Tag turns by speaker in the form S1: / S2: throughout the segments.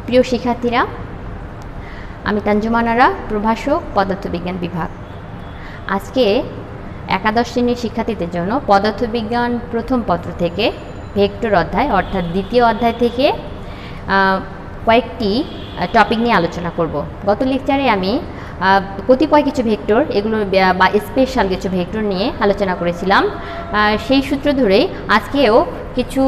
S1: প্রিয় শিক্ষার্থীরা, আমি তানজুমান আরা, প্রভাষক, পদার্থবিজ্ঞান বিভাগ। আজকে একাদশ শ্রেণীর শিক্ষার্থীদের জন্য পদার্থবিজ্ঞান প্রথম পত্র থেকে ভেক্টর অধ্যায় অর্থাৎ দ্বিতীয় অধ্যায় থেকে কয়েকটি টপিক নিয়ে আলোচনা করব। গত লেকচারে আমি কতিপয় কিছু ভেক্টর এগুলো বা স্পেশাল কিছু ভেক্টর নিয়ে আলোচনা করেছিলাম। সেই সূত্র ধরেই আজকেও কিছু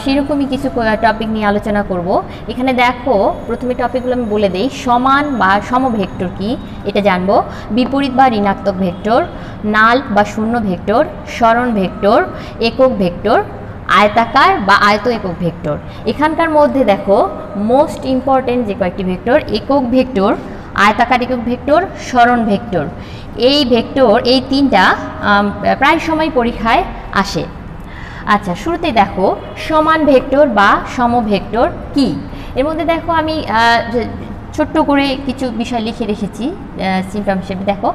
S1: সেরকমই কিছু টপিক নিয়ে আলোচনা করব। এখানে দেখো, প্রথমে টপিকগুলো আমি বলে দেই। সমান বা সম ভেক্টর কি এটা জানবো, বিপরীত বা ঋণাত্মক ভেক্টর, নাল বা শূন্য ভেক্টর, সরণ ভেক্টর, একক ভেক্টর, আয়তাকার বা আয়ত একক ভেক্টর। এখানকার মধ্যে দেখো মোস্ট ইম্পর্টেন্ট যে কয়েকটি ভেক্টর, একক ভেক্টর, আয়তাকার একক ভেক্টর, সরণ ভেক্টর। এই ভেক্টর এই তিনটা প্রায় সময় পরীক্ষায় আসে। আচ্ছা, শুরুতেই দেখো সমান ভেক্টর বা সম ভেক্টর কি। এর মধ্যে দেখো আমি ছোট্ট করে কিছু বিষয় লিখে রেখেছি সিম্পটম হিসেবে। দেখো,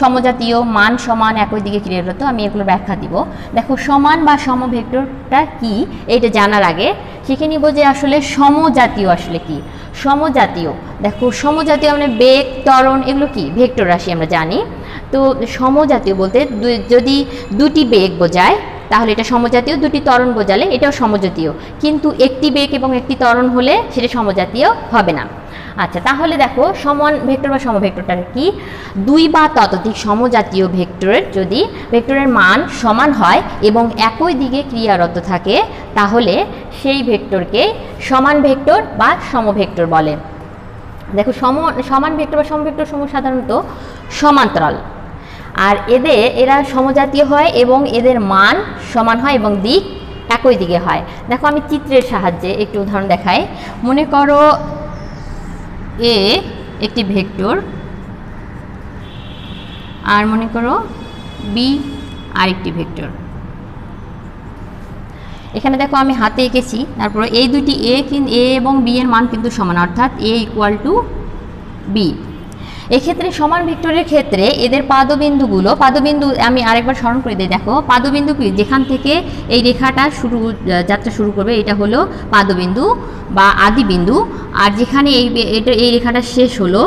S1: সমজাতীয়, মান সমান, একই দিকে ক্রিয়ারত, আমি এগুলো ব্যাখ্যা দিব। দেখো, সমান বা সম ভেক্টরটা কি এটা জানার আগে শিখে নিব যে আসলে সমজাতীয় আসলে কি। সমজাতীয়, দেখো সমজাতীয় মানে বেগ, ত্বরণ, এগুলো কি ভেক্টর রাশি আমরা জানি। তো সমজাতীয় বলতে যদি দুটি বেগ বোঝায় তাহলে এটা সমজাতীয়, দুটি ত্বরণ বোঝালে এটাও সমজাতীয়। কিন্তু একটি বেগ এবং একটি ত্বরণ হলে সেটা সমজাতীয় হবে না। আচ্ছা, তাহলে দেখো সমান ভেক্টর বা সমভেক্টরটা কি। দুই বা ততোধিক সমজাতীয় ভেক্টরের যদি ভেক্টরের মান সমান হয় এবং একই দিকে ক্রিয়ারত থাকে তাহলে সেই ভেক্টরকে সমান ভেক্টর বা সমভেক্টর বলে। দেখো, সমান ভেক্টর বা সমভেক্টর সমূহ সাধারণত সমান্তরাল, আর এরা সমজাতীয় হয় এবং এদের মান সমান হয় এবং দিক একই দিকে হয়। দেখো, আমি চিত্রের সাহায্যে একটু উদাহরণ দেখাই। মনে করো এ একটি ভেক্টর, আর মনে করো বি আরেকটি ভেক্টর। এখানে দেখো আমি হাতে এঁকেছি, তারপর এই দুটি এ এবং বি এর মান কিন্তু সমান, অর্থাৎ এ ইকুয়াল টু বি। এক্ষেত্রে সমান ভেক্টরের ক্ষেত্রে এদের পাদবিন্দু আমি আরেকবার স্মরণ করে দিই। দেখো, পাদবিন্দু কি, যেখান থেকে এই রেখাটা যাত্রা শুরু করবে এটা হলো পাদবিন্দু বা আদি বিন্দু, আর যেখানে এই রেখাটা শেষ হলো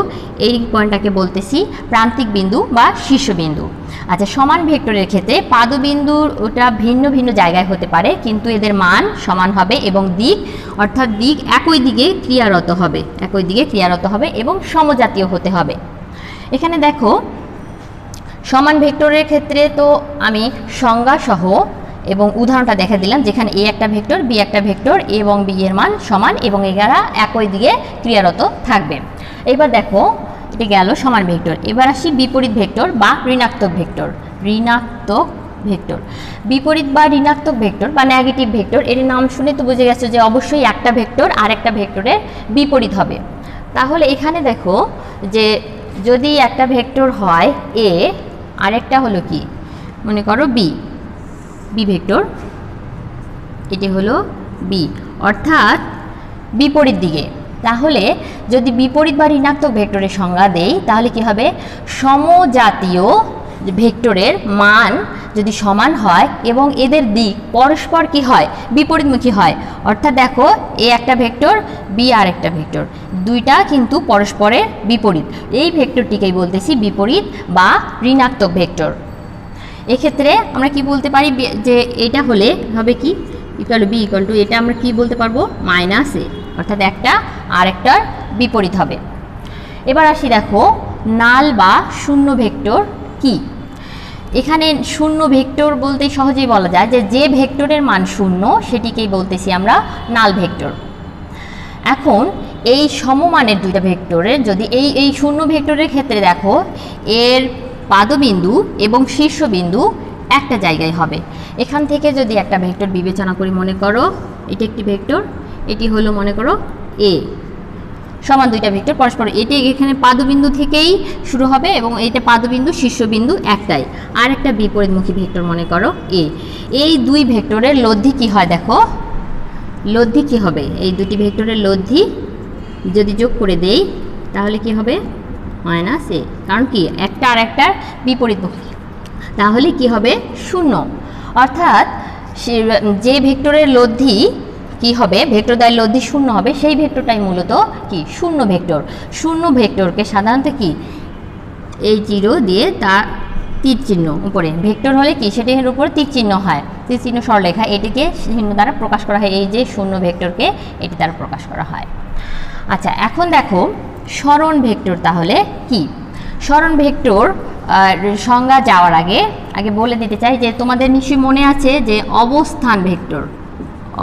S1: এই পয়েন্টটাকে বলতেছি প্রান্তিক বিন্দু বা শীর্ষবিন্দু। আচ্ছা, সমান ভেক্টরের ক্ষেত্রে পাদবিন্দুর ওটা ভিন্ন ভিন্ন জায়গায় হতে পারে, কিন্তু এদের মান সমান হবে এবং দিক, অর্থাৎ দিক একই দিকে ক্রিয়ারত হবে এবং সমজাতীয় হতে হবে। এখানে দেখো, সমান ভেক্টরের ক্ষেত্রে তো আমি সংজ্ঞা সহ এবং উদাহরণটা দেখা দিলাম, যেখানে এ একটা ভেক্টর, বি একটা ভেক্টর, এ এবং বি এর মান সমান এবং এরা একই দিকে ক্রিয়ারত থাকবে। এবার দেখো, এটা গেল সমান ভেক্টর। এবার আসি বিপরীত ভেক্টর বা ঋণাত্মক ভেক্টর। বিপরীত বা ঋণাত্মক ভেক্টর বা নেগেটিভ ভেক্টর, এর নাম শুনে তো বুঝে গেছে যে অবশ্যই একটা ভেক্টর আর একটা ভেক্টরের বিপরীত হবে। তাহলে এখানে দেখো যে যদি একটা ভেক্টর হয় এ, আরেকটা হলো কি, মনে করো বি ভেক্টর, এটি হলো বি, অর্থাৎ বিপরীত দিকে। তাহলে যদি বিপরীত বা ঋণাত্মক ভেক্টরের সংজ্ঞা দেই তাহলে কি হবে, সমজাতীয় ভেক্টরের মান যদি সমান হয় এবং এদের দিক পরস্পর কি হয়, বিপরীতমুখী হয়। অর্থাৎ দেখো, এ একটা ভেক্টর, বি আর একটা ভেক্টর, দুইটা কিন্তু পরস্পরের বিপরীত। এই ভেক্টরটিকেই বলতেছি বিপরীত বা ঋণাত্মক ভেক্টর। এক্ষেত্রে আমরা কি বলতে পারি যে এটা হলে হবে কি, equal to B equal to, এটা আমরা কি বলতে পারবো, মাইনাস এ, অর্থাৎ একটা আর একটার বিপরীত হবে। এবার আসি, দেখো নাল বা শূন্য ভেক্টর কি। এখানে শূন্য ভেক্টর বলতে সহজেই বলা যায় যে ভেক্টরের মান শূন্য সেটিকেই বলতেছি আমরা নাল ভেক্টর। এখন এই সমমানের দুইটা ভেক্টরের যদি এই শূন্য ভেক্টরের ক্ষেত্রে দেখো এর পাদবিন্দু এবং শীর্ষবিন্দু একটা জায়গায় হবে। এখান থেকে যদি একটা ভেক্টর বিবেচনা করি, মনে করো এটি একটি ভেক্টর, এটি হলো মনে করো এ, সমান দুইটা ভেক্টর পরস্পর, এটি এখানে পাদবিন্দু থেকেই শুরু হবে এবং এইটা পাদবিন্দু শীর্ষবিন্দু একটাই, আর একটা বিপরীতমুখী ভেক্টর মনে করো এ। এই দুই ভেক্টরের লব্ধি কি হয়, দেখো লব্ধি কি হবে, এই দুটি ভেক্টরের লব্ধি যদি যোগ করে দেই তাহলে কি হবে, মাইনাস এ, কারণ কি একটা আর একটার বিপরীতমুখী, তাহলে কি হবে শূন্য। অর্থাৎ যে ভেক্টরের লব্ধি কি হবে, ভেক্টর দ্বয়ের লব্ধি শূন্য হবে, সেই ভেক্টরটাই মূলত কি শূন্য ভেক্টর। শূন্য ভেক্টরকে সাধারণত কি এই জিরো দিয়ে তার তীর চিহ্ন উপরে, ভেক্টর হলে কি সেটির উপর তীর চিহ্ন হয়, তীর চিহ্ন সরলরেখা, এটিকে চিহ্ন দ্বারা প্রকাশ করা হয়। এই যে শূন্য ভেক্টরকে এটি দ্বারা প্রকাশ করা হয়। আচ্ছা, এখন দেখো সরণ ভেক্টর তাহলে কি। সরণ ভেক্টর সংজ্ঞা যাওয়ার আগে বলে দিতে চাই যে তোমাদের নিশ্চয়ই মনে আছে যে অবস্থান ভেক্টর,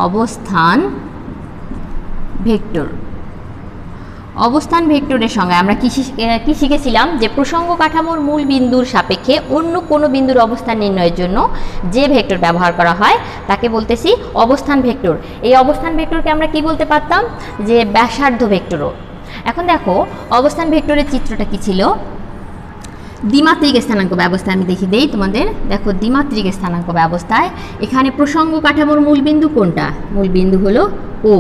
S1: অবস্থান ভেক্টর, অবস্থান ভেক্টরের সঙ্গে আমরা কি শিখেছিলাম যে প্রসঙ্গ কাঠামোর মূল বিন্দুর সাপেক্ষে অন্য কোনো বিন্দুর অবস্থান নির্ণয়ের জন্য যে ভেক্টর ব্যবহার করা হয় তাকে বলতেছি অবস্থান ভেক্টর। এই অবস্থান ভেক্টরকে আমরা কি বলতে পারতাম যে ব্যাসার্ধ ভেক্টরও। এখন দেখো অবস্থান ভেক্টরের চিত্রটা কি ছিল, দ্বিমাত্রিক স্থানাঙ্ক ব্যবস্থায় আমি দেখিয়ে দেই তোমাদের। দেখো দ্বিমাত্রিক স্থানাঙ্ক ব্যবস্থায় এখানে প্রসঙ্গ কাঠামোর মূল বিন্দু কোনটা, মূল বিন্দু হলো ও।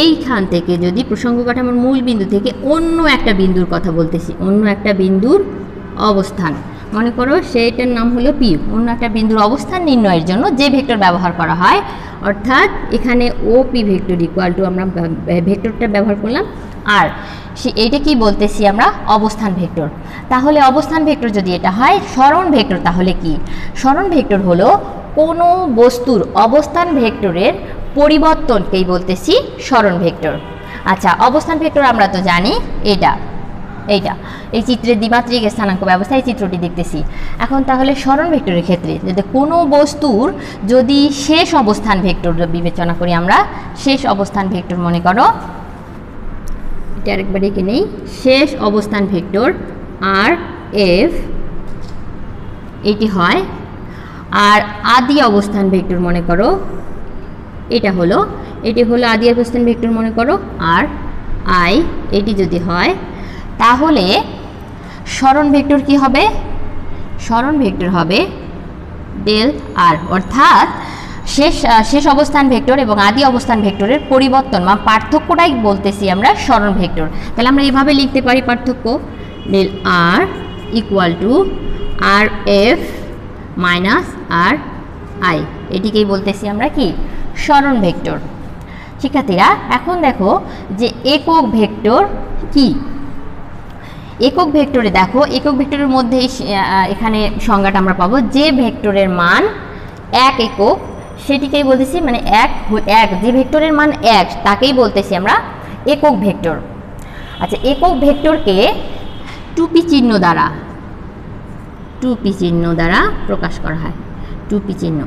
S1: এইখান থেকে যদি প্রসঙ্গ কাঠামোর মূল বিন্দু থেকে অন্য একটা বিন্দুর কথা বলতেছি, অন্য একটা বিন্দুর অবস্থান, মনে করো সেইটার নাম হলো পি, অন্য একটা বিন্দুর অবস্থান নির্ণয়ের জন্য যে ভেক্টর ব্যবহার করা হয়, অর্থাৎ এখানে O P vector equal to আমরা ভেক্টরটা ব্যবহার করলাম, আর এইটা কি বলতেছি আমরা অবস্থান ভেক্টর। তাহলে অবস্থান ভেক্টর যদি এটা হয় সরণ ভেক্টর, তাহলে কি সরণ ভেক্টর হলো কোনো বস্তুর অবস্থান ভেক্টরের পরিবর্তনকেই বলতেছি সরণ ভেক্টর। আচ্ছা, অবস্থান ভেক্টর আমরা তো জানি এইটা, এই চিত্রের দ্বিমাত্রিক স্থানাঙ্ক ব্যবস্থা, এই চিত্রটি দেখতেছি। এখন তাহলে সরণ ভেক্টরের ক্ষেত্রে যদি কোনো বস্তুর যদি শেষ অবস্থান ভেক্টর বিবেচনা করি আমরা, শেষ অবস্থান ভেক্টর মনে করো এটা আরেকবার এঁকে নেই, শেষ অবস্থান ভেক্টর আর এফ এটি হয়, আর আদি অবস্থান ভেক্টর মনে করো এটা হলো, এটি হলো আদি অবস্থান ভেক্টর মনে করো আর আই, এটি যদি হয় তাহলে সরণ ভেক্টর কি হবে, সরণ ভেক্টর হবে ডেল আর, অর্থাৎ শেষ অবস্থান ভেক্টর এবং আদি অবস্থান ভেক্টরের পরিবর্তন বা পার্থক্যটাই বলতেছি আমরা সরণ ভেক্টর। তাহলে আমরা এইভাবে লিখতে পারি পার্থক্য, del R equal to R F minus R I, এটিকেই বলতেছি আমরা কি সরণ ভেক্টর। শিক্ষার্থীরা এখন দেখো যে একক ভেক্টর কি। একক ভেক্টরে দেখো, একক ভেক্টরের মধ্যে এখানে সংজ্ঞাটা আমরা পাবো যে ভেক্টরের মান এক একক সেটিকেই বলতেছি, মানে এক যে ভেক্টরের মান এক তাকেই বলতেছি আমরা একক ভেক্টর। আচ্ছা, একক ভেক্টরকে টুপি চিহ্ন দ্বারা প্রকাশ করা হয়, টুপি চিহ্ন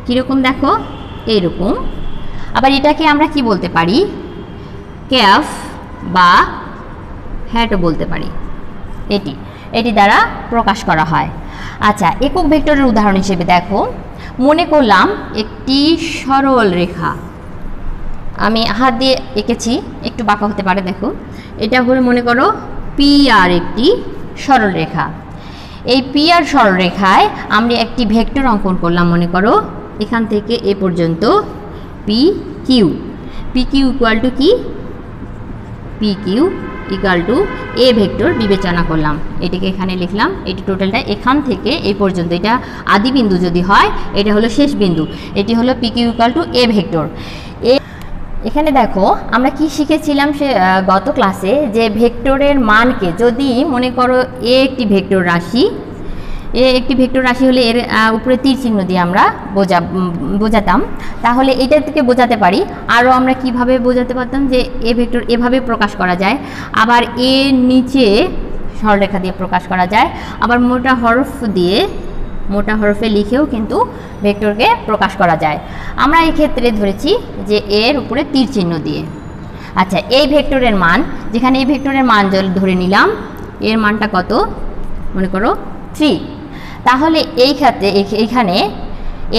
S1: কীরকম দেখো এইরকম। আবার এটাকে আমরা কি বলতে পারি, ক্যাফ বা হ্যাটও বলতে পারি, এটি দ্বারা প্রকাশ করা হয়। আচ্ছা, একক ভেক্টরের উদাহরণ হিসেবে দেখো, মনে করলাম একটি সরল রেখা, আমি হাত দিয়ে এঁকেছি, একটু বাঁকা হতে পারে, দেখো এটা হলো মনে করো পি আর একটি সরল রেখা। এই পি আর সরল রেখায় আমরা একটি ভেক্টর অঙ্কন করলাম, মনে করো এখান থেকে এ পর্যন্ত পি কিউ ইকুয়াল টু কি, P Q equal to A vector বিবেচনা করলাম, এটিকে এখানে লিখলাম, এটি টোটালটা এখান থেকে এই পর্যন্ত, এটা আদি বিন্দু যদি হয় এটা হলো শেষ বিন্দু, এটি হলো P Q equal to A vector. এখানে দেখো আমরা কি শিখেছিলাম সে গত ক্লাসে, যে ভেক্টরের মানকে যদি মনে করো এ একটি ভেক্টর রাশি, হলে এর উপরে তীর চিহ্ন দিয়ে আমরা বোঝাতাম, তাহলে এটা থেকে বোঝাতে পারি। আরও আমরা কিভাবে বোঝাতে পারতাম যে এ ভেক্টর এভাবে প্রকাশ করা যায়, আবার এর নিচে সরলরেখা দিয়ে প্রকাশ করা যায়, আবার মোটা হরফে লিখেও কিন্তু ভেক্টরকে প্রকাশ করা যায়। আমরা এই ক্ষেত্রে ধরেছি যে এর উপরে তীর চিহ্ন দিয়ে। আচ্ছা, এই ভেক্টরের মান, যেখানে এই ভেক্টরের মান ধরে নিলাম, এর মানটা কত মনে করো 3, তাহলে এই ক্ষেত্রে এইখানে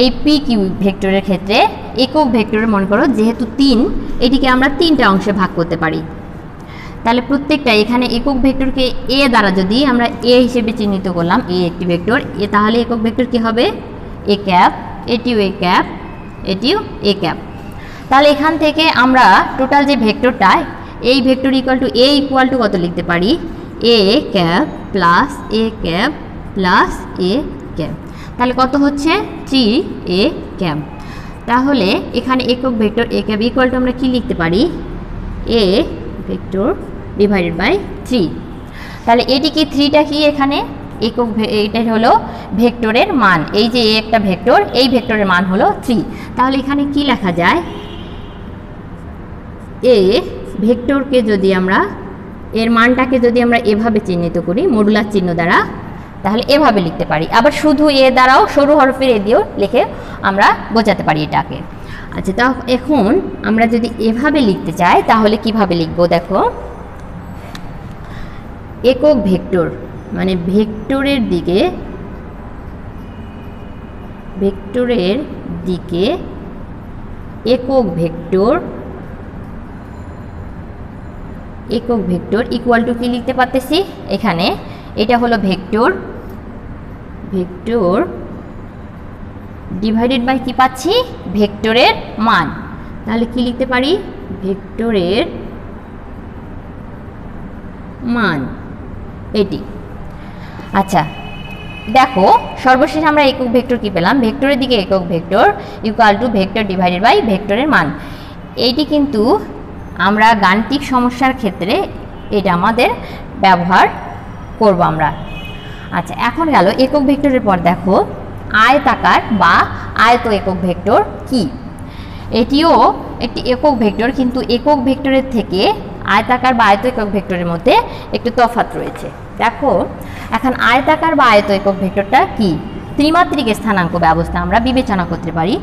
S1: এই পি কিউ ভেক্টরের ক্ষেত্রে একক ভেক্টরের মনে করো যেহেতু 3, এটিকে আমরা 3টা অংশে ভাগ করতে পারি। তাহলে প্রত্যেকটা এখানে একক ভেক্টরকে এ দ্বারা যদি আমরা এ হিসেবে চিহ্নিত করলাম, এ একটি ভেক্টর, এ তাহলে একক ভেক্টর কি হবে এ ক্যাপ, এটিও এ ক্যাপ, এটিও এ ক্যাপ। তাহলে এখান থেকে আমরা টোটাল যে ভেক্টরটা, এই ভেক্টর ইকুয়াল টু কত লিখতে পারি, A cap plus A cap plus A cap, তাহলে কত হচ্ছে 3 এ ক্যাপ। তাহলে এখানে একক vector A cap equal to আমরা কি লিখতে পারি, এ ভেক্টর ডিভাইডেড বাই 3। তাহলে এটি কি 3টা কি এখানে একক, এটা হলো ভেক্টরের মান, এই যে একটা ভেক্টর, এই ভেক্টরের মান হলো 3। তাহলে এখানে কি লেখা যায়, এ ভেক্টরকে যদি আমরা এর মানটাকে যদি আমরা এভাবে চিহ্নিত করি মডুলার চিহ্ন দ্বারা, তাহলে এভাবে লিখতে পারি। আবার শুধু এ দ্বারাও সরু হরফের এ দিয়েও লিখে আমরা বোঝাতে পারি এটাকে। আচ্ছা, তা এখন আমরা যদি এভাবে লিখতে চাই তাহলে কিভাবে লিখব, দেখো একক ভেক্টর মানে ভেক্টরের দিকে একক ভেক্টর ইকুয়াল টু কি লিখতে পারতেছি, এখানে এটা হলো ভেক্টর ডিভাইডেড বাই কি পাচ্ছি, ভেক্টরের মান। তাহলে কি লিখতে পারি, ভেক্টরের মান এটি। আচ্ছা দেখো সর্বশেষ আমরা একক ভেক্টর কি পেলাম, ভেক্টরের দিকে একক vector equal to vector divided by ভেক্টরের মান। এইটি কিন্তু আমরা গাণিতিক সমস্যার ক্ষেত্রে এটা আমাদের ব্যবহার করব আমরা। আচ্ছা, এখন গেল একক ভেক্টরের পর দেখো আয়তাকার বা আয়ত একক ভেক্টর কি। এটিও একটি একক ভেক্টর, কিন্তু একক ভেক্টরের থেকে আয়তাকার বা আয়ত একক ভেক্টরের মধ্যে একটু তফাৎ রয়েছে। দেখো এখন আয়তাকার বা আয়ত একক ভেক্টরটা কি, ত্রিমাত্রিক স্থানাঙ্ক ব্যবস্থা আমরা বিবেচনা করতে পারি।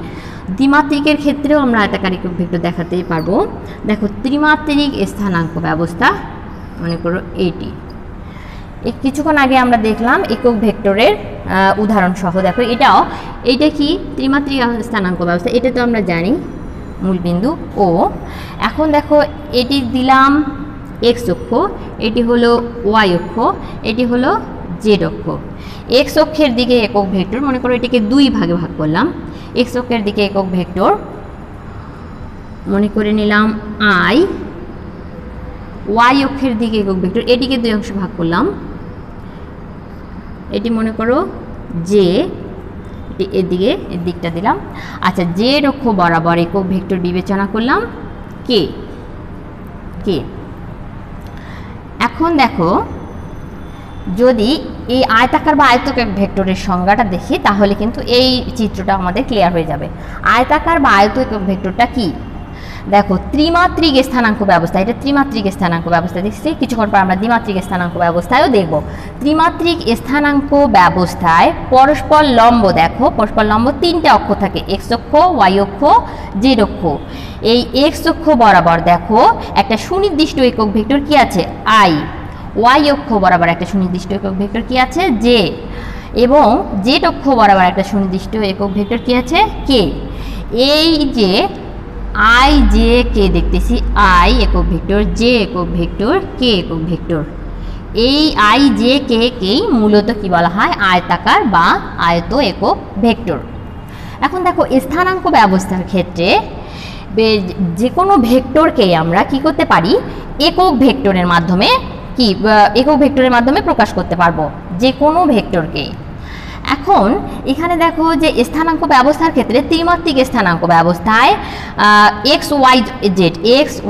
S1: দ্বিমাত্রিকের ক্ষেত্রেও আমরা আয়তাকার একক ভেক্টর দেখাতেই পারবো। দেখো ত্রিমাত্রিক স্থানাঙ্ক ব্যবস্থা, মনে করো এটি কিছুক্ষণ আগে আমরা দেখলাম একক ভেক্টরের উদাহরণ সহ। দেখো এইটা কি ত্রিমাত্রিক স্থানাঙ্ক ব্যবস্থা, এটা তো আমরা জানি মূলবিন্দু ও। এখন দেখো এটি দিলাম এক্স অক্ষ, এটি হলো ওয়াই অক্ষ, এটি হলো জেড অক্ষ। এক্স অক্ষের দিকে একক ভেক্টর, মনে করো এটিকে 2 ভাগে ভাগ করলাম। এক্স অক্ষের দিকে একক ভেক্টর মনে করে নিলাম আই, ওয়াই অক্ষের দিকে একক ভেক্টর, এটিকে 2 অংশে ভাগ করলাম, এটি মনে করো জে, এটি এদিকে এর দিকটা দিলাম। আচ্ছা, জেড অক্ষ বরাবর একক ভেক্টর বিবেচনা করলাম কে। এখন দেখো যদি এই আয়তাকার বা আয়তক ভেক্টরের সংজ্ঞাটা দেখি তাহলে কিন্তু এই চিত্রটা আমাদের ক্লিয়ার হয়ে যাবে। আয়তাকার বা আয়তক ভেক্টরটা কি, দেখো ত্রিমাত্রিক স্থানাঙ্ক ব্যবস্থা, এটা ত্রিমাত্রিক স্থানাঙ্ক ব্যবস্থা দেখছি, কিছুক্ষণ পর আমরা দ্বিমাত্রিক স্থানাঙ্ক ব্যবস্থায়ও দেখব। ত্রিমাত্রিক স্থানাঙ্ক ব্যবস্থায় পরস্পর লম্ব, দেখো পরস্পর লম্ব 3টে অক্ষ থাকে, এক্স অক্ষ, ওয়াই অক্ষ, জেড অক্ষ। এই এক্স অক্ষ বরাবর দেখো একটা সুনির্দিষ্ট একক ভেক্টর কি আছে, আই। ওয়াই অক্ষ বরাবর একটা সুনির্দিষ্ট একক ভেক্টর কি আছে, জে। এবং জেড অক্ষ বরাবর একটা সুনির্দিষ্ট একক ভেক্টর কি আছে, কে। এই যে আই জে কে দেখতেছি, আই একক ভেক্টর, জে একক ভেক্টর, কে একক ভেক্টর। এই আই জে কে কেই মূলত কি বলা হয়, আয়তাকার বা আয়ত একক ভেক্টর। এখন দেখো স্থানাঙ্ক ব্যবস্থার ক্ষেত্রে যে কোনো ভেক্টরকে আমরা কি করতে পারি, একক ভেক্টরের মাধ্যমে প্রকাশ করতে পারবো যে কোনো ভেক্টরকে। এখন এখানে দেখো যে স্থানাঙ্ক ব্যবস্থার ক্ষেত্রে ত্রিমাত্রিক স্থানাঙ্ক ব্যবস্থায় এক্স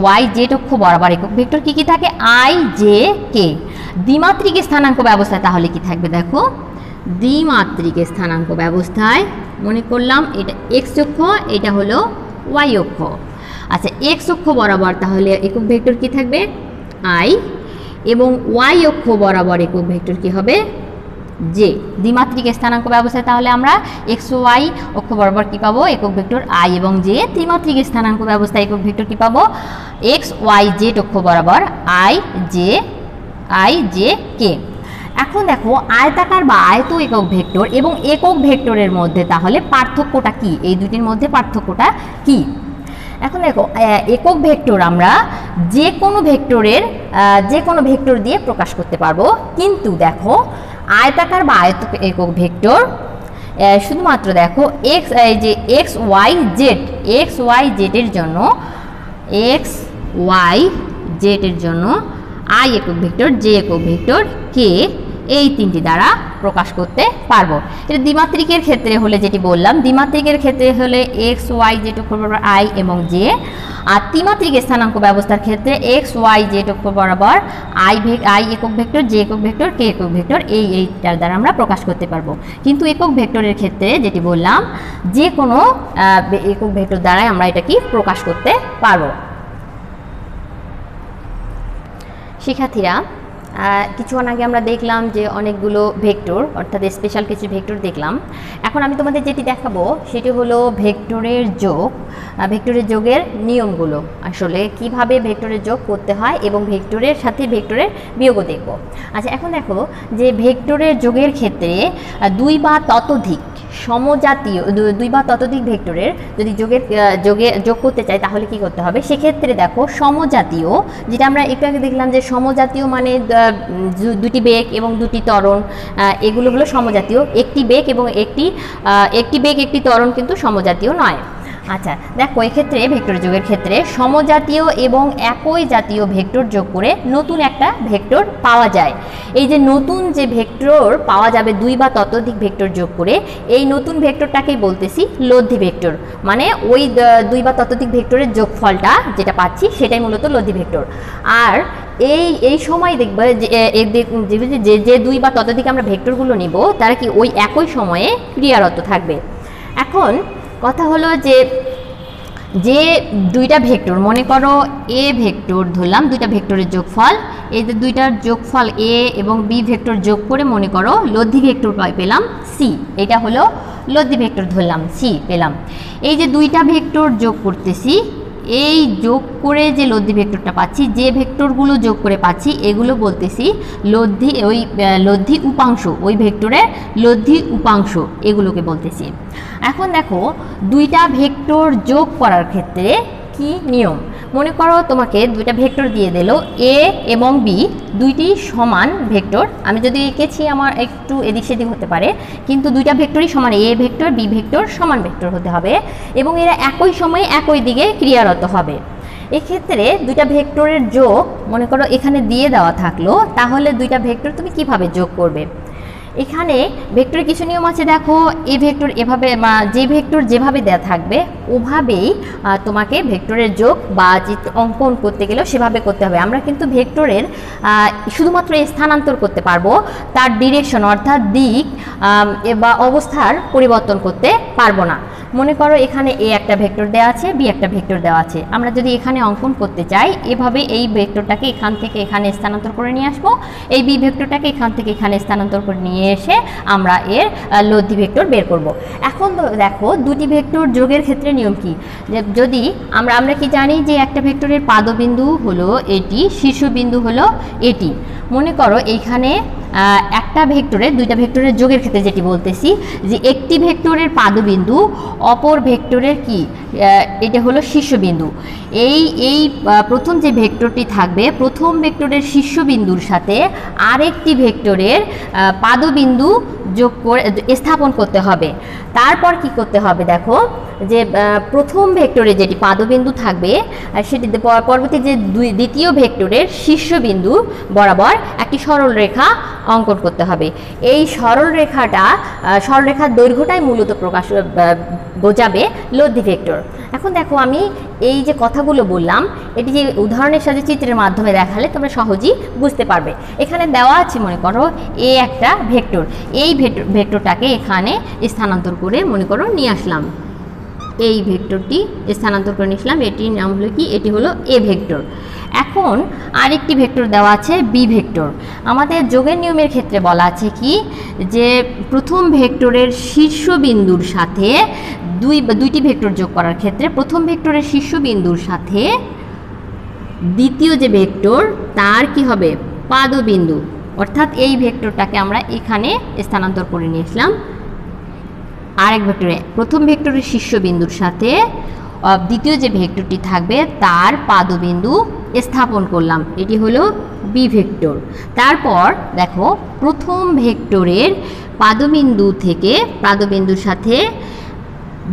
S1: ওয়াই জেড অক্ষ বরাবর একক ভেক্টর কি কি থাকে, আই জে কে। দ্বিমাত্রিক স্থানাঙ্ক ব্যবস্থায় তাহলে কি থাকবে, দেখো দ্বিমাত্রিক স্থানাঙ্ক ব্যবস্থায় মনে করলাম এটা এক্স অক্ষ, এটা হলো ওয়াই অক্ষ। আচ্ছা, এক্স অক্ষ বরাবর তাহলে একক ভেক্টর কি থাকবে, আই, এবং ওয়াই অক্ষ বরাবর একক ভেক্টর কি হবে, জে। দ্বিমাত্রিক স্থানাঙ্ক ব্যবস্থায় তাহলে আমরা এক্স ওয়াই অক্ষ বরাবর কি পাবো, একক ভেক্টর আই এবং জে। ত্রিমাত্রিক স্থানাঙ্ক ব্যবস্থায় একক ভেক্টর কি পাবো, এক্স ওয়াই জেড অক্ষ বরাবর আই জে কে। এখন দেখো আয়তাকার বা আয়ত একক ভেক্টর এবং একক ভেক্টরের মধ্যে তাহলে পার্থক্যটা কি, এই দুটির মধ্যে পার্থক্যটা কি। এখন দেখো একক ভেক্টর আমরা যে কোনো ভেক্টর দিয়ে প্রকাশ করতে পারবো, কিন্তু দেখো আয়তাকার বা আয়ত একক ভেক্টর শুধুমাত্র দেখো এক্স ওয়াই জেড এর জন্য আই একক ভেক্টর, জে একক ভেক্টর, কে এই তিনটি দ্বারা প্রকাশ করতে পারবো। এটা দ্বিমাত্রিকের ক্ষেত্রে হলে যেটি বললাম, দ্বিমাত্রিকের ক্ষেত্রে হলে এক্স ওয়াই জেড অক্ষ বরাবর আই এবং জে, আর ত্রিমাত্রিক স্থানাঙ্ক ব্যবস্থার ক্ষেত্রে এক্স ওয়াই জেড অক্ষ বরাবর আই একক ভেক্টর, জে একক ভেক্টর, কে একক ভেক্টর, এইটার দ্বারা আমরা প্রকাশ করতে পারবো। কিন্তু একক ভেক্টরের ক্ষেত্রে যেটি বললাম, যে কোনো একক ভেক্টর দ্বারাই আমরা এটা কি প্রকাশ করতে পারবো। শিক্ষার্থীরা, কিছুক্ষণ আগে আমরা দেখলাম যে অনেকগুলো ভেক্টর, অর্থাৎ স্পেশাল কিছু ভেক্টর দেখলাম। এখন আমি তোমাদের যেটি দেখাবো সেটি হলো ভেক্টরের যোগ, ভেক্টরের যোগের নিয়মগুলো, আসলে কিভাবে ভেক্টরের যোগ করতে হয় এবং ভেক্টরের সাথে ভেক্টরের বিয়োগও দেখব। আচ্ছা, এখন দেখো যে ভেক্টরের যোগের ক্ষেত্রে দুই বা ততোধিক সমজাতীয়, দুই বা ততোধিক ভেক্টরের যদি যোগ করতে চাই তাহলে কি করতে হবে? সেক্ষেত্রে দেখো সমজাতীয়, যেটা আমরা একটু আগে দেখলাম যে সমজাতীয় মানে দুটি বেগ এবং দুটি ত্বরণ, এগুলো হলো সমজাতীয়। একটি বেগ এবং একটি ত্বরণ কিন্তু সমজাতীয় নয়। আচ্ছা দেখো, এক্ষেত্রে ভেক্টর যোগের ক্ষেত্রে সমজাতীয় এবং একই জাতীয় ভেক্টর যোগ করে নতুন একটা ভেক্টর পাওয়া যায়। এই যে নতুন যে ভেক্টর পাওয়া যাবে দুই বা ততোধিক ভেক্টর যোগ করে, এই নতুন ভেক্টরটাকেই বলতেছি লব্ধি ভেক্টর। মানে ওই দুই বা ততোধিক ভেক্টরের যোগফলটা যেটা পাচ্ছি সেটাই মূলত লব্ধি ভেক্টর। আর এই সময় দেখবে যে দুই বা ততোধিক আমরা ভেক্টরগুলো নিব তারা কি ওই একই সময়ে ক্রিয়ারত থাকবে। এখন কথা হলো যে দুইটা ভেক্টর, মনে করো এ ভেক্টর ধরলাম, দুইটা ভেক্টরের যোগফল, এই যে দুইটার যোগফল এ এবং বি ভেক্টর যোগ করে মনে করো লব্ধি ভেক্টর পেলাম সি, এটা হলো লব্ধি ভেক্টর ধরলাম, সি পেলাম। এই যে দুইটা ভেক্টর যোগ করতেছি, এই যোগ করে যে লব্ধি ভেক্টরটা পাচ্ছি, যে ভেক্টরগুলো যোগ করে পাচ্ছি এগুলো বলতেছি লব্ধি উপাংশ, ওই ভেক্টরের লব্ধি উপাংশ এগুলোকে বলতেছি। এখন দেখো দুইটা ভেক্টর যোগ করার ক্ষেত্রে কি নিয়ম? মনে করো তোমাকে দুইটা ভেক্টর দিয়ে দিল, এ এবং বি দুইটি সমান ভেক্টর। আমি যদি এঁকেছি আমার একটু এদিক সেদিক হতে পারে, কিন্তু দুইটা ভেক্টরই সমান, এ ভেক্টর বি ভেক্টর সমান ভেক্টর হতে হবে এবং এরা একই সময়ে একই দিকে ক্রিয়ারত হবে। এক্ষেত্রে দুইটা ভেক্টরের যোগ মনে করো এখানে দিয়ে দেওয়া থাকলো, তাহলে দুইটা ভেক্টর তুমি কিভাবে যোগ করবে? এখানে ভেক্টরের কিছু নিয়ম আছে। দেখো, এ ভেক্টর এভাবে, যে ভেক্টর যেভাবে দেওয়া থাকবে ওভাবেই তোমাকে ভেক্টরের যোগ বা চিত্র অঙ্কন করতে গেলেও সেভাবে করতে হবে। আমরা কিন্তু ভেক্টরের শুধুমাত্র স্থানান্তর করতে পারবো, তার ডিরেকশন অর্থাৎ দিক বা অবস্থার পরিবর্তন করতে পারবো না। মনে করো এখানে এ একটা ভেক্টর দেওয়া আছে, বি একটা ভেক্টর দেওয়া আছে, আমরা যদি এখানে অঙ্কন করতে চাই এভাবে এই ভেক্টরটাকে এখান থেকে এখানে স্থানান্তর করে নিয়ে আসবো, এই বি ভেক্টরটাকে এখান থেকে এখানে স্থানান্তর করে নিয়ে এসে আমরা এর লব্ধি ভেক্টর বের করব। এখন দেখো দুটি ভেক্টর যোগের ক্ষেত্রে নিয়ম কি? যদি আমরা কি জানি যে একটা ভেক্টরের পাদবিন্দু হলো এটি, শীর্ষবিন্দু হলো এটি। মনে করো এইখানে একটা ভেক্টরের, দুইটা ভেক্টরের যোগের ক্ষেত্রে যেটি বলতেছি যে একটি ভেক্টরের পাদবিন্দু অপর ভেক্টরের কি, এটা হলো শীর্ষবিন্দু। এই প্রথম যে ভেক্টরটি থাকবে, প্রথম ভেক্টরের শীর্ষবিন্দুর সাথে আরেকটি ভেক্টরের পাদবিন্দু যোগ করে স্থাপন করতে হবে। তারপর কি করতে হবে? দেখো যে প্রথম ভেক্টরে যেটি পাদবিন্দু থাকবে সেটি পরবর্তী যে দ্বিতীয় ভেক্টরের শীর্ষবিন্দু বরাবর একটি সরল রেখা অঙ্কন করতে হবে। এই সরলরেখার দৈর্ঘ্যটাই মূলত বোঝাবে লব্ধি ভেক্টর। এখন দেখো আমি এই যে কথাগুলো বললাম এটি যে উদাহরণের সাথে চিত্রের মাধ্যমে দেখালে তোমরা সহজেই বুঝতে পারবে। এখানে দেওয়া আছে মনে করো এ একটা ভেক্টর, এই ভেক্টরটাকে এখানে স্থানান্তর করে মনে করো নিয়ে আসলাম, এই ভেক্টরটি স্থানান্তর করে নিয়েছিলাম, এটির নাম হলো কি, এটি হলো এ ভেক্টর। এখন আরেকটি ভেক্টর দেওয়া আছে বি ভেক্টর। আমাদের যোগের নিয়মের ক্ষেত্রে বলা আছে কি যে প্রথম ভেক্টরের শীর্ষবিন্দুর সাথে দুইটি ভেক্টর যোগ করার ক্ষেত্রে প্রথম ভেক্টরের শীর্ষবিন্দুর সাথে দ্বিতীয় যে ভেক্টর তার কি হবে, পাদবিন্দু, অর্থাৎ এই ভেক্টরটাকে আমরা এখানে স্থানান্তর করে নিয়েছিলাম আরেক ভেক্টরে, প্রথম ভেক্টরের শীর্ষবিন্দুর সাথে দ্বিতীয় যে ভেক্টরটি থাকবে তার পাদবিন্দু স্থাপন করলাম, এটি হলো বি ভেক্টর। তারপর দেখো প্রথম ভেক্টরের পাদবিন্দু থেকে পাদবিন্দুর সাথে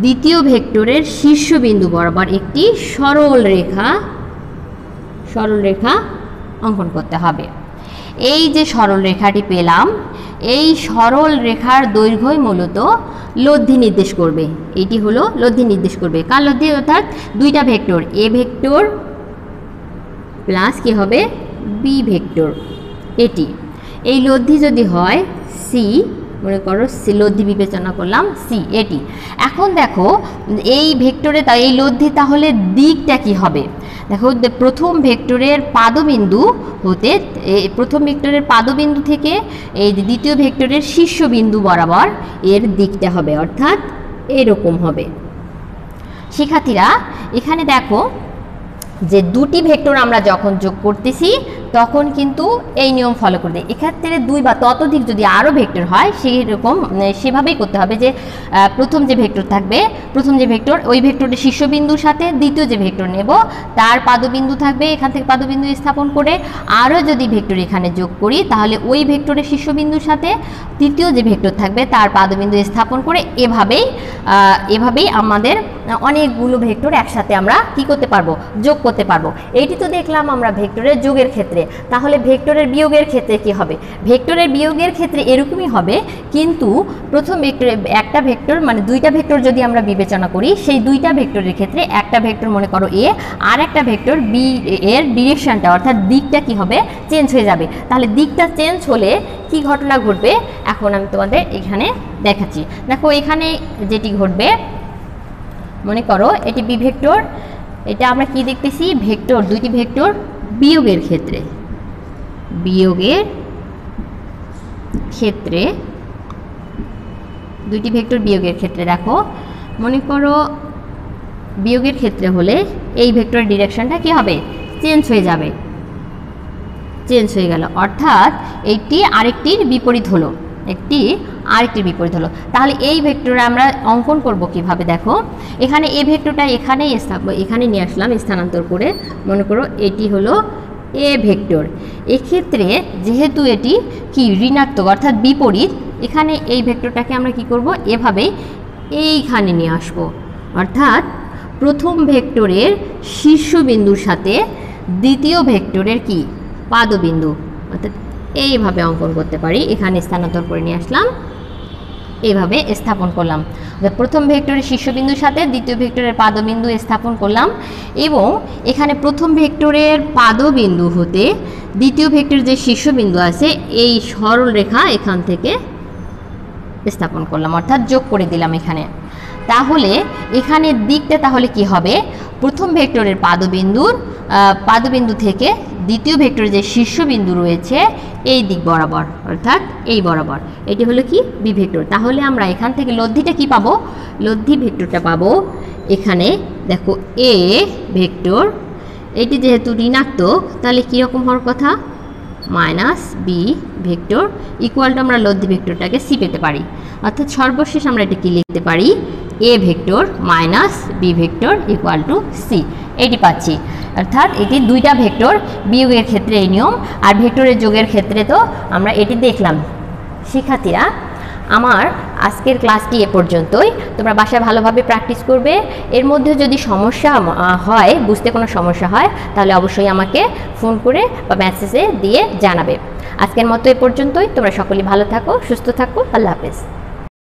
S1: দ্বিতীয় ভেক্টরের শীর্ষবিন্দু বরাবর একটি সরল রেখা অঙ্কন করতে হবে। এই যে সরল রেখাটি পেলাম, এই সরল রেখার দৈর্ঘ্যই মূলত লব্ধি নির্দেশ করবে। এটি হলো লব্ধি নির্দেশ করবে। কার লব্ধি? অর্থাৎ দুইটা ভেক্টর, এ ভেক্টর প্লাস কি হবে বি ভেক্টর, এটি এই লব্ধি যদি হয় সি, মনে করো সি লব্ধি বিবেচনা করলাম সি, এটি। এখন দেখো এই ভেক্টরে এই লব্ধি তাহলে দিকটা কি হবে? দেখো প্রথম ভেক্টরের পাদবিন্দু হতে, প্রথম ভেক্টরের পাদবিন্দু থেকে এই দ্বিতীয় ভেক্টরের শীর্ষবিন্দু বরাবর এর দিকটা হবে, অর্থাৎ এরকম হবে। শিক্ষার্থীরা এখানে দেখো যে দুটি ভেক্টর আমরা যখন যোগ করতেছি তখন কিন্তু এই নিয়ম ফলো করবে। এক্ষেত্রে দুই বা ততোধিক যদি আরও ভেক্টর হয় সেই রকম সেভাবেই করতে হবে যে প্রথম যে ভেক্টর থাকবে, প্রথম যে ভেক্টর ওই ভেক্টরের শীর্ষবিন্দুর সাথে দ্বিতীয় যে ভেক্টর নেব তার পাদবিন্দু থাকবে, এখান থেকে পাদবিন্দু স্থাপন করে আরও যদি ভেক্টর এখানে যোগ করি তাহলে ওই ভেক্টরের শীর্ষবিন্দুর সাথে তৃতীয় যে ভেক্টর থাকবে তার পাদবিন্দু স্থাপন করে এভাবেই আমাদের অনেকগুলো ভেক্টর একসাথে আমরা কি করতে পারবো? যোগ করতে পারবো। এইটি তো দেখলাম আমরা ভেক্টরের যোগের ক্ষেত্রে। তাহলে ভেক্টরের বিয়োগের ক্ষেত্রে কি হবে? ভেক্টরের বিয়োগের ক্ষেত্রে এরকমই হবে, কিন্তু প্রথম ভেক্টরে একটা ভেক্টর মানে দুইটা ভেক্টর যদি আমরা বিবেচনা করি, সেই দুইটা ভেক্টরের ক্ষেত্রে একটা ভেক্টর মনে করো এ আর একটা ভেক্টর বি, এর ডিরেকশনটা অর্থাৎ দিকটা কি হবে? চেঞ্জ হয়ে যাবে। তাহলে দিকটা চেঞ্জ হলে কি ঘটনা ঘটবে এখন আমি তোমাদের এখানে দেখাচ্ছি। দেখো এখানে যেটি ঘটবে, মনে করো এটি বি ভেক্টর, এটা আমরা কি দেখতেছি? ভেক্টর, দুইটি ভেক্টর বিয়োগের ক্ষেত্রে, দুইটি ভেক্টর বিয়োগের ক্ষেত্রে দেখো মনে করো বিয়োগের ক্ষেত্রে হলে এই ভেক্টরের ডিরেকশনটা কি হবে? চেঞ্জ হয়ে যাবে, চেঞ্জ হয়ে গেল, অর্থাৎ একটি আরেকটির বিপরীত হলো, একটি আরেকটির বিপরীত হলো। তাহলে এই ভেক্টরে আমরা অঙ্কন করব কিভাবে? দেখো এখানে এই ভেক্টরটা এখানে নিয়ে আসলাম স্থানান্তর করে, মনে করো এটি হলো এ ভেক্টর। এক্ষেত্রে যেহেতু এটি কি ঋণাত্মক অর্থাৎ বিপরীত, এখানে এই ভেক্টরটাকে আমরা কি করব? এভাবে এইখানে নিয়ে আসব, অর্থাৎ প্রথম ভেক্টরের শীর্ষবিন্দুর সাথে দ্বিতীয় ভেক্টরের কি পাদবিন্দু, অর্থাৎ এইভাবে অঙ্কন করতে পারি। এখানে স্থানান্তর করে নিয়ে আসলাম, এইভাবে স্থাপন করলাম। প্রথম ভেক্টরের শীর্ষবিন্দুর সাথে দ্বিতীয় ভেক্টরের পাদবিন্দু স্থাপন করলাম এবং এখানে প্রথম ভেক্টরের পাদবিন্দু হতে দ্বিতীয় ভেক্টরের যে শীর্ষবিন্দু আছে এই সরল রেখা এখান থেকে স্থাপন করলাম, অর্থাৎ যোগ করে দিলাম এখানে। তাহলে এখানে দিকটা তাহলে কি হবে? প্রথম ভেক্টরের পাদবিন্দু থেকে দ্বিতীয় ভেক্টরের যে শীর্ষবিন্দু রয়েছে এই দিক বরাবর, অর্থাৎ এই বরাবর, এটি হলো কি বি ভেক্টর। তাহলে আমরা এখান থেকে লব্ধিটা কি পাবো? লব্ধি ভেক্টরটা পাবো এখানে দেখো এ ভেক্টর, এটি যেহেতু ঋণাত্মক তাহলে কীরকম হওয়ার কথা? Minus B vector equal to আমরা লব্ধি ভেক্টরটাকে সি পেতে পারি, অর্থাৎ সর্বশেষ আমরা এটা কি লিখতে পারি? A vector minus B vector equal to C, এটি পাচ্ছি। অর্থাৎ এটি দুইটা ভেক্টর বিয়োগের ক্ষেত্রে এই নিয়ম, আর ভেক্টরের যোগের ক্ষেত্রে তো আমরা এটি দেখলাম। শিক্ষার্থীরা আমার আজকের ক্লাসটি এ পর্যন্তই। তোমরা বাসায় ভালোভাবে প্র্যাকটিস করবে। এর মধ্যে যদি সমস্যা হয়, বুঝতে কোনো সমস্যা হয়, তাহলে অবশ্যই আমাকে ফোন করে বা মেসেজে দিয়ে জানাবে। আজকের মতো এ পর্যন্তই। তোমরা সকলেই ভালো থাকো, সুস্থ থাকো। আল্লাহ হাফেজ।